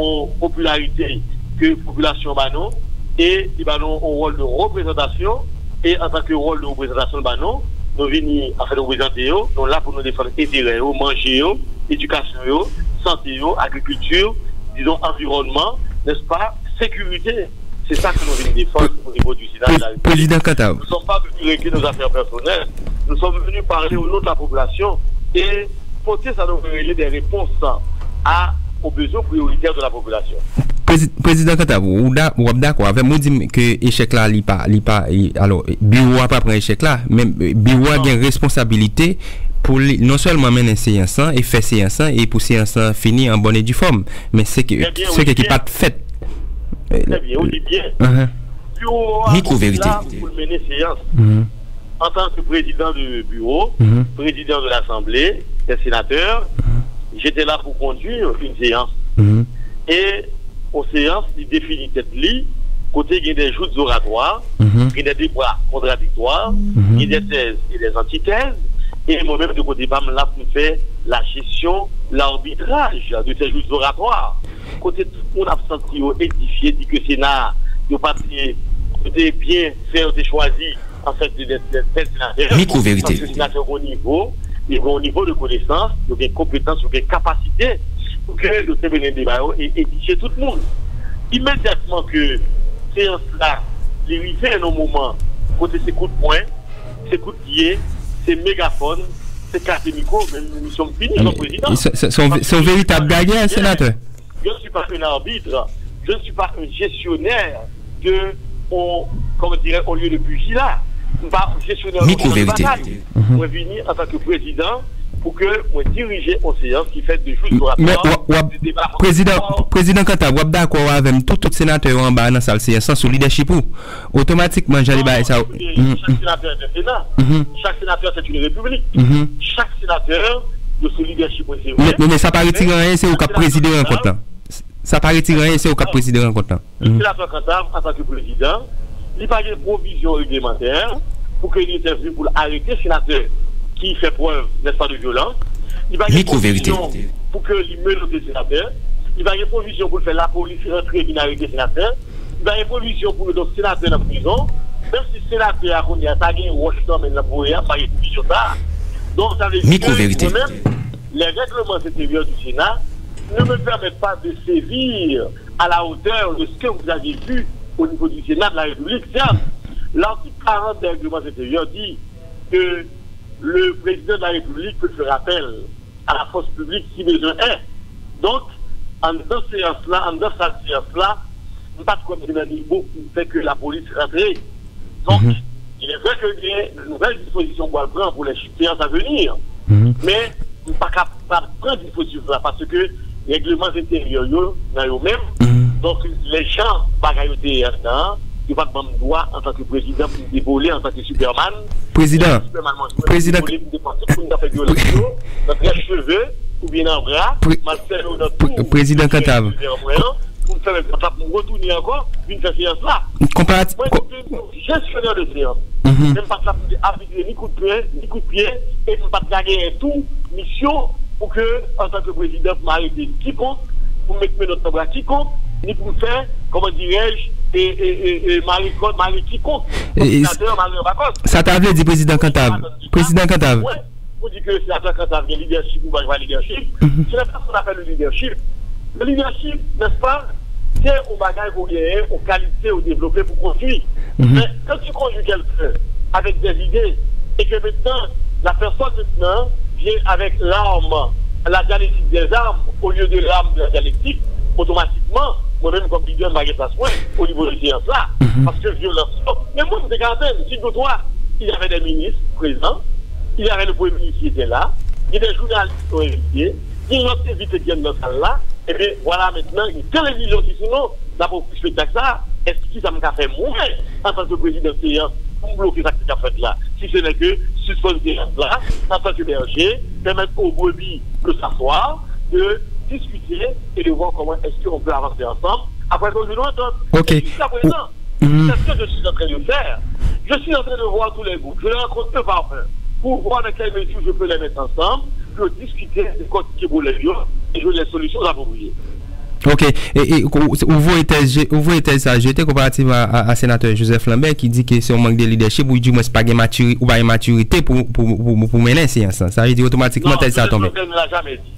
en popularité que la population banon et il a un rôle de représentation et en tant que rôle de représentation banon nous venons à faire représenter nous là pour nous défendre intérêt manger éducation santé agriculture disons environnement n'est-ce pas sécurité. C'est ça que nous venons défendre au niveau du Sénat. Président Katav. Nous ne sommes pas venus régler nos affaires personnelles. Nous sommes venus parler au nom de la population et porter ça nous régler des réponses aux besoins prioritaires de la population. Président Katav, vous êtes d'accord avec moi que l'échec là, alors, bureau n'a pas pris l'échec là, mais bureau a une responsabilité pour non seulement mener séance et faire séance et pour séance finir en bonne et due forme, mais c'est que ce qui n'est pas fait. Très bien, on dit bien. Micro-vérité. Pour mener séance. En tant que président du bureau, président de l'Assemblée, des sénateurs, j'étais là pour conduire une séance. Et aux séances, il définit cette ligne, côté il y a des joutes oratoires, il y a des débats contradictoires, il y a des thèses et des antithèses. Et moi-même, de côté BAM, là, pour faire la gestion, l'arbitrage de ces joutes oratoires. Côté tout le monde a senti édifié, dit que le Sénat, il pas bien faire de choisir, en fait, des sénateurs. Micro-vérité. Parce que les sénateurs au niveau de connaissance, il y a des compétences, il y a des capacités pour que le tribunal débat et édifier tout le monde. Immédiatement que séance-là, il fait un moment, côté ces coups de poing, ces coups de pied, ces mégaphones, ces cartes micro, même nous sommes finis, le président. Son véritable gagnant, sénateur. Je ne suis pas un arbitre, je ne suis pas un gestionnaire au lieu de pugilat. Je ne suis pas un gestionnaire de bataille. Je vais venir en tant que président pour que je dirige une séance qui fait des jours de débat. Président Kata, vous êtes d'accord avec tout sénateur en bas dans la salle séance sous leadership automatiquement, j'allais bailler ça. Chaque sénateur est un Sénat. Chaque sénateur, c'est une république. Chaque sénateur de ce leadership. Mais ça paraît rien, c'est au cap président en comptant. Ça paraît rien, c'est au cap président en comptant. Le sénateur Kata, en tant que président, il n'y a pas de provision réglementaire pour qu'il intervienne pour arrêter le sénateur qui fait preuve, n'est-ce pas, de violence. Il va y avoir provision pour que les menaces des sénateurs. Il va y avoir provision pour faire la police rentrer et venir arrêter les sénateurs. Il va y avoir provision pour le sénateur dans la prison. Même si le sénateur a connu un Washington, mais il n'a pas de provision. Donc, ça veut dire que moi-même, les règlements intérieurs du Sénat ne me permettent pas de sévir à la hauteur de ce que vous avez vu au niveau du Sénat de la République. L'article 40 des règlements intérieurs dit que le président de la République peut faire appel à la force publique si besoin est. Donc, en dans cette séance-là, on ne pas comme un niveau qui fait que la police rentre. Donc, il est vrai qu'il y a de nouvelles dispositions pour prendre pour les séances à venir. Mais, on ne pas capable de prendre dispositions parce que les règlements intérieurs, eux-mêmes, donc les gens, bagailles il n'y a pas de droit en tant que président pour dévoler en tant que Superman. Président. Cheveux ou bien en bras. Président Katav. Pour faire pour retourner encore une séance là. Gestionnaire de séance. Même pas ça pour arbitrer ni coup de pied et ne pas gagner tout mission pour que en tant que président pour m'arrêter quiconque, pour mettre notre bras quiconque, ni pour faire, comment dirais-je, et Marie quiconque. Ça t'a dit président Katav. Président Katav. Oui, vous dites que c'est la Katav, il y a leadership ou pas leadership. C'est la personne qu'on appelle le leadership. Le leadership, n'est-ce pas, c'est un bagage qu'on gagne, aux qualités, au développé pour construire. Mais quand tu conjugues quelqu'un avec des idées et que maintenant, la personne maintenant vient avec l'arme, la dialectique des armes au lieu de l'arme de la dialectique, automatiquement, moi-même comme leader, je vais pas au niveau de séance là, parce que violence. Mais moi, je me si de toi, il y avait des ministres présents, il y avait le premier ministre qui était là, il y a des journalistes qui sont invités, il y a une autre invité qui est dans cette salle là, et bien voilà maintenant une télévision qui sinon, là pour le spectacle ça, est-ce que ça m'a fait mourir en tant que président de séance pour bloquer ça qui a fait là, si ce n'est que suspendre séance là, en tant que berger, permettre aux brebis de s'asseoir, de discuter et de voir comment est-ce qu'on peut avancer ensemble. Après que je l'entends, jusqu'à présent, c'est ce que je suis en train de faire. Je suis en train de voir tous les groupes. Je les rencontre un par un pour voir dans quelle mesure je peux les mettre ensemble, pour discuter de quoi qui est pour les lieux et jouer les solutions appropriées. Ok, et où vous êtes ça jeté comparativement à sénateur Joseph Lambert qui dit que c'est un manque de leadership ou du moins pas de maturité pour mener séance. Ça veut dire automatiquement tel ça tombe. Joseph Lambert ne l'a jamais dit.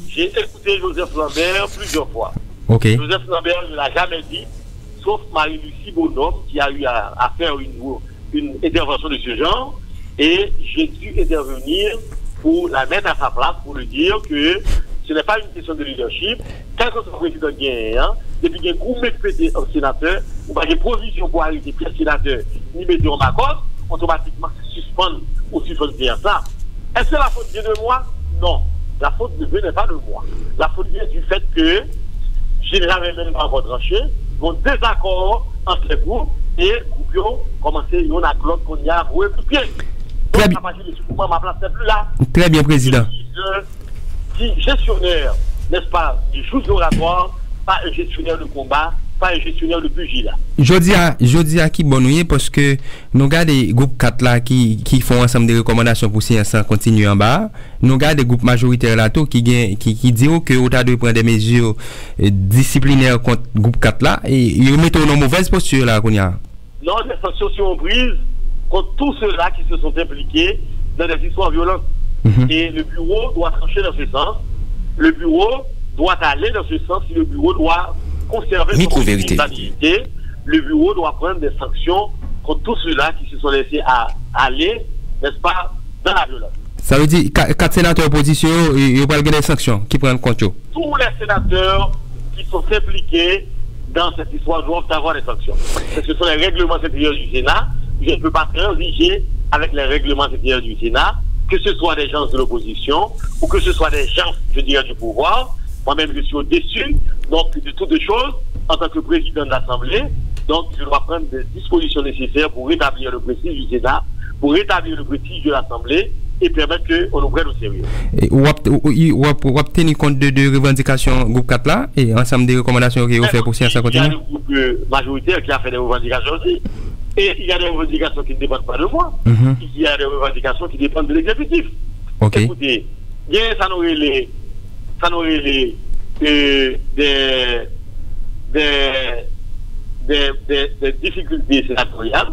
J'ai écouté Joseph Lambert plusieurs fois. Ok. Joseph Lambert ne l'a jamais dit, sauf Marie-Lucie Bonhomme qui a eu à faire une intervention de ce genre, et j'ai dû intervenir pour la mettre à sa place, pour lui dire que ce n'est pas une question de leadership. Quel que soit le président gagnant, depuis qu'il y a un groupe de sénateurs, ou pas de provision pour arrêter les sénateurs, ni mettre en accord, automatiquement suspendre ou suspendre ça. Est-ce que la faute vient de moi? Non. La faute ne vient pas de moi. La faute vient du fait que je n'avais même pas encore tranché, mon désaccord entre les groupes et les groupes ont commencé à à l'autre qu'on y a avoué tout pied. Donc, à partir de ce moment, ma place n'est plus là. Très bien, président. Gestionnaire, n'est-ce pas, du jour oratoire, pas un gestionnaire de combat, pas un gestionnaire de pugilat. Je dis à qui bonouiller parce que nous avons des groupes 4 là qui font ensemble des recommandations pour séance continuer en bas. Nous avons des groupes majoritaires là qui disent que autant de prendre des mesures disciplinaires contre groupe 4 là et ils mettent en mauvaise posture là qu'on y a. Non, des sanctions sont prises contre tous ceux-là qui se sont impliqués dans des histoires violentes. Et le bureau doit trancher dans ce sens. Le bureau doit aller dans ce sens. Si le bureau doit conserver son responsabilité, le bureau doit prendre des sanctions contre tous ceux-là qui se sont laissés aller, n'est-ce pas, dans la violence. Ça veut dire 4 sénateurs opposition, il y a des sanctions qui prennent compte. Tous les sénateurs qui sont impliqués dans cette histoire doivent avoir des sanctions. Parce que ce sont les règlements intérieurs du Sénat. Je ne peux pas transiger avec les règlements intérieurs du Sénat, que ce soit des gens de l'opposition ou que ce soit des gens, je dirais, du pouvoir. Moi-même, je suis au-dessus, donc, de toutes les choses, en tant que président de l'Assemblée. Donc, je dois prendre des dispositions nécessaires pour rétablir le prestige du Sénat, pour rétablir le prestige de l'Assemblée et permettre qu'on nous prenne au sérieux. Ou obtenir compte de revendications groupe 4 là et ensemble des recommandations qui ont fait pour séance continue. Il y a le groupe majoritaire qui a fait des revendications aussi. Et il y a des revendications qui ne dépendent pas de moi. Il y a des revendications qui dépendent de l'exécutif. Okay. Écoutez, bien, ça n'aurait des difficultés sénatoriales.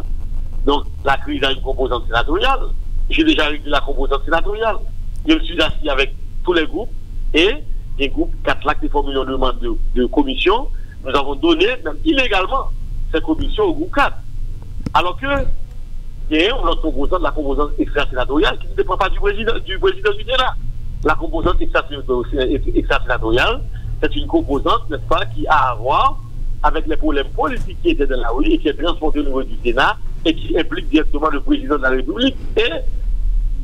Donc, la crise a une composante sénatoriale. J'ai déjà réglé la composante sénatoriale. Je me suis assis avec tous les groupes et les groupes 4 lacs qui formulent une demande de commission. Nous avons donné, même illégalement, ces commissions au groupe 4. Alors que, il y a une autre composante, la composante extra-sénatoriale, qui ne dépend pas du président du Sénat. La composante extra-sénatoriale, c'est une composante, n'est-ce pas, qui a à voir avec les problèmes politiques qui étaient dans la rue et qui est transportée au niveau du Sénat et qui implique directement le président de la République et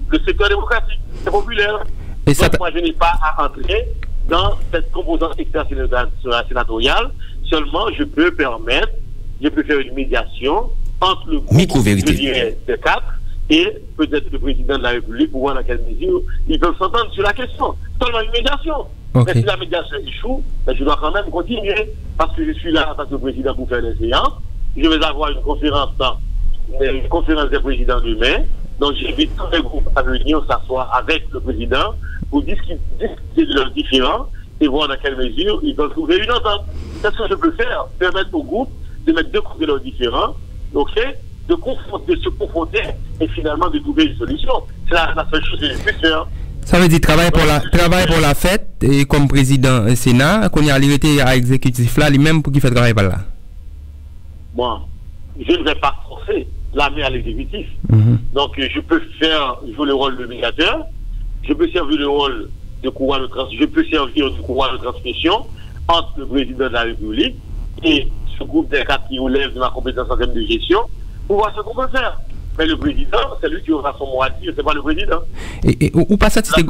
le secteur démocratique. C'est populaire. Et donc, moi, je n'ai pas à entrer dans cette composante extra-sénatoriale. Seulement, je peux faire une médiation entre le groupe, je dirais, des 4 et peut-être le président de la République pour voir dans quelle mesure ils peuvent s'entendre sur la question. Seulement une médiation. Okay. Mais si la médiation échoue, je dois quand même continuer parce que je suis là en tant que président pour faire des séances. Je vais avoir une conférence des présidents demain. Donc j'invite tous les groupes à venir s'asseoir avec le président pour discuter de leurs différends et voir dans quelle mesure ils peuvent trouver une entente. C'est ce que je peux faire, permettre aux groupes de mettre de côté leurs différends, de se confronter et finalement de trouver une solution. C'est la seule chose que je peux faire. Ça veut dire travail pour la fête et comme président du Sénat, qu'on y a arrêté à l'exécutif là, lui-même pour qu'il fasse travail par là. Bon, je ne vais pas forcer la main à l'exécutif. Donc je peux jouer le rôle de médiateur, je peux servir le rôle de courroie de transmission entre le président de la République et ce groupe des 4 qui relève de ma compétence en termes de gestion pour voir ce qu'on peut faire. Mais le président, c'est lui qui aura son mot à dire, c'est pas le président. Et ou pas senti un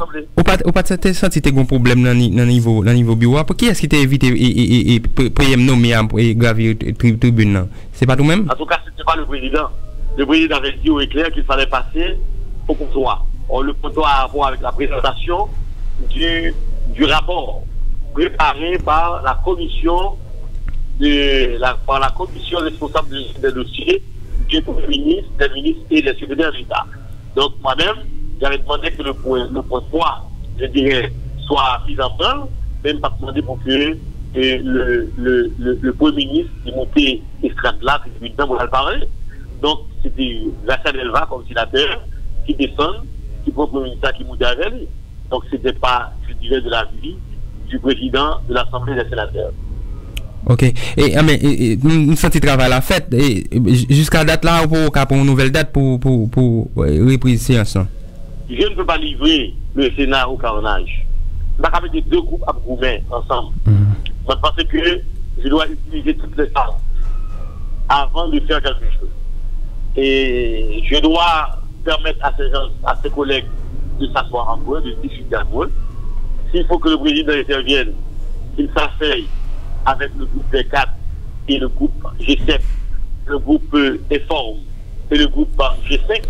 problème dans le niveau bureau. Pour qui est-ce qui t'a évité et pour nommer et gravir tribune? C'est pas tout-même? En tout cas, c'était pas le président. Le président avait dit au éclair qu'il fallait passer au comptoir. Le comptoir a à voir avec la présentation du rapport préparé par la commission responsable des dossiers du Premier ministre, des ministres et des secrétaires d'État. Donc moi-même, j'avais demandé que le point 3, je dirais, soit mis en place, même pas demandé pour que le Premier ministre qui montait estrade là, c'est évident pour le parler. Donc, c'était Rachel Delva comme sénateur qui descend, qui prend le Premier ministre qui monte avec lui. Donc, c'était pas, je dirais, de la vie du président de l'Assemblée des sénateurs. Ok. Mais nous sentons travail à la fête. Jusqu'à date là, on peut pour une nouvelle date pour reprise séance. Je ne peux pas livrer le Sénat au carnage. Je ne peux pas mettre deux groupes à gouverner ensemble. Parce que je dois utiliser toutes les forces avant de faire quelque chose. Et je dois permettre à ces gens, à ces collègues de s'asseoir en eux, de discuter avec eux. S'il faut que le président intervienne, qu'il s'asseye avec le groupe des 4 et le groupe G7, le groupe Informe et le groupe G5,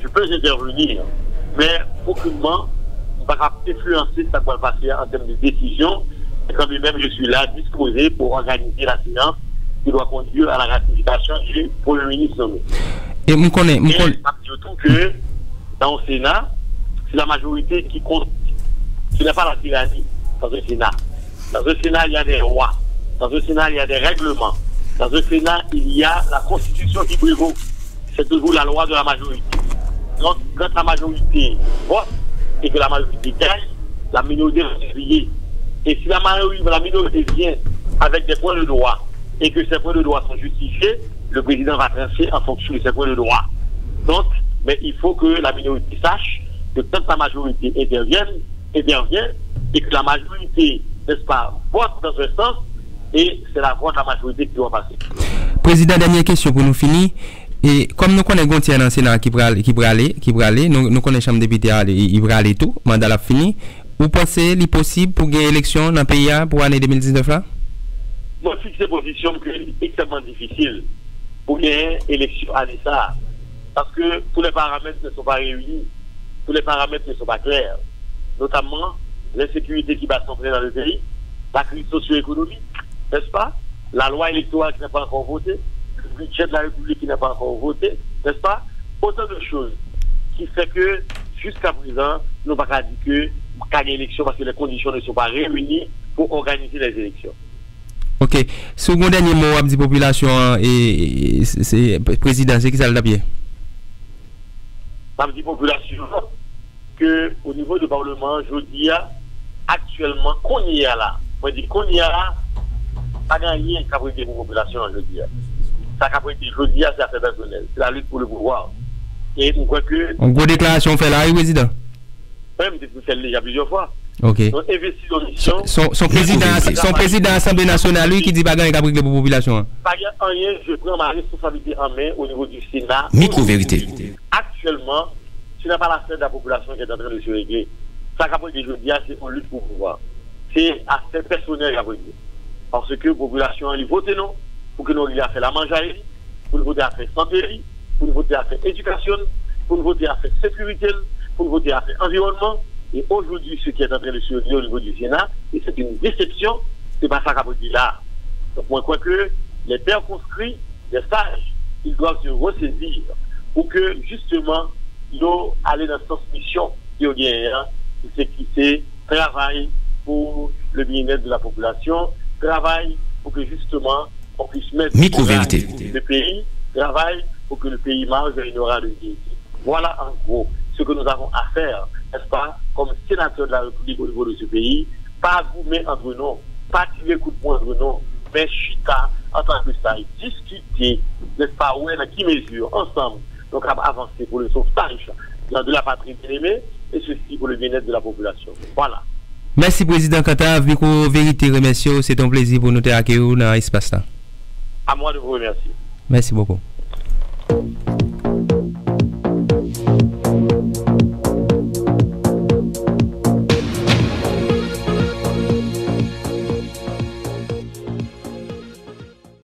je peux intervenir. Mais aucunement, on ne va pas influencer ce qui va passer en termes de décision. Et quand même, je suis là, disposé pour organiser la séance qui doit conduire à la ratification du Premier ministre nommé. Et je connais. Surtout que dans le Sénat, c'est la majorité qui compte. Ce n'est pas la tyrannie dans le Sénat. Dans le Sénat, il y a des lois. Dans le Sénat, il y a des règlements. Dans le Sénat, il y a la Constitution qui prévaut. C'est toujours la loi de la majorité. Donc, quand la majorité vote et que la majorité gagne, la minorité va se plier. Et si la minorité vient avec des points de droit et que ces points de droit sont justifiés, le président va trancher en fonction de ces points de droit. Donc, mais il faut que la minorité sache que quand la majorité intervient et que la majorité, n'est-ce pas, vote dans ce sens, et c'est la voix de la majorité qui doit passer. Président, dernière question pour nous finir. Et comme nous connaissons Gontier dans le Sénat qui va aller, nous connaissons Chambre des députés, il va aller tout, mandat la fini. Vous pensez qu'il est possible pour gagner l'élection dans le pays pour l'année 2019 là? Moi, je fixe position que c'est extrêmement difficile pour gagner l'élection à ça. Parce que tous les paramètres ne sont pas réunis, tous les paramètres ne sont pas clairs. Notamment l'insécurité qui va s'entrer dans le pays, la crise socio-économique, n'est-ce pas? La loi électorale qui n'est pas encore votée, le budget de la République qui n'est pas encore voté, n'est-ce pas? Autant de choses qui fait que jusqu'à présent, nous n'avons pas dit que gagner l'élection parce que les conditions ne sont pas réunies pour organiser les élections. Ok. Second dernier mot à la population et c'est président, c'est qui ça le bien? La population que au niveau du Parlement, je dis actuellement qu'on y est là. On dit qu'on y est là, pas gagné qu'à pour la population, je dis. Ça qu'a été je dis c'est affaire personnelle. C'est la lutte pour le pouvoir. Et on croit que. En gros déclaration fait là, président. Même c'est fait déjà plusieurs fois. Ok. Donc investi dans mission. Son président de l'Assemblée nationale, lui qui dit pas gagner qu'à pour la population. Pas rien, je prends ma responsabilité en main au niveau du Sénat. Micro-vérité. Actuellement, ce n'est pas la fête de la population qui est en train de se régler. Ça qu'a été je dis c'est une lutte pour le pouvoir. C'est assez personnel qu'a été. Parce que la population elle vote non. Pour que nous ayons fait la mangerie, pour nous voter à faire santé, pour nous voter à faire éducation, pour nous voter à faire sécurité, pour nous voter à faire environnement. Et aujourd'hui, ce qui est en train de se dire au niveau du Sénat, et c'est une déception, c'est pas ça qu'a dit là. Donc moi, je crois que les pères conscrits, les sages, ils doivent se ressaisir pour que justement, nous aller dans cette mission qui est c'est qui c'est travail pour le bien-être de la population, travail pour que justement on puisse mettre le pays, travail pour que le pays marche vers une aura de dignité. Voilà en gros ce que nous avons à faire, n'est-ce pas, comme sénateur de la République au niveau de ce pays, pas goumer entre nous, pas tirer coup de poing entre nous, mais chita en tant que ça, discuter, n'est-ce pas, où est dans qui mesure, ensemble, donc avancer pour le sauvetage de la patrie bien-aimée, et ceci pour le bien-être de la population. Voilà. Merci Président Katav, Micro Vérité remercie, c'est un plaisir pour nous accueillir dans l'espace là. À moi de vous remercier. Merci beaucoup.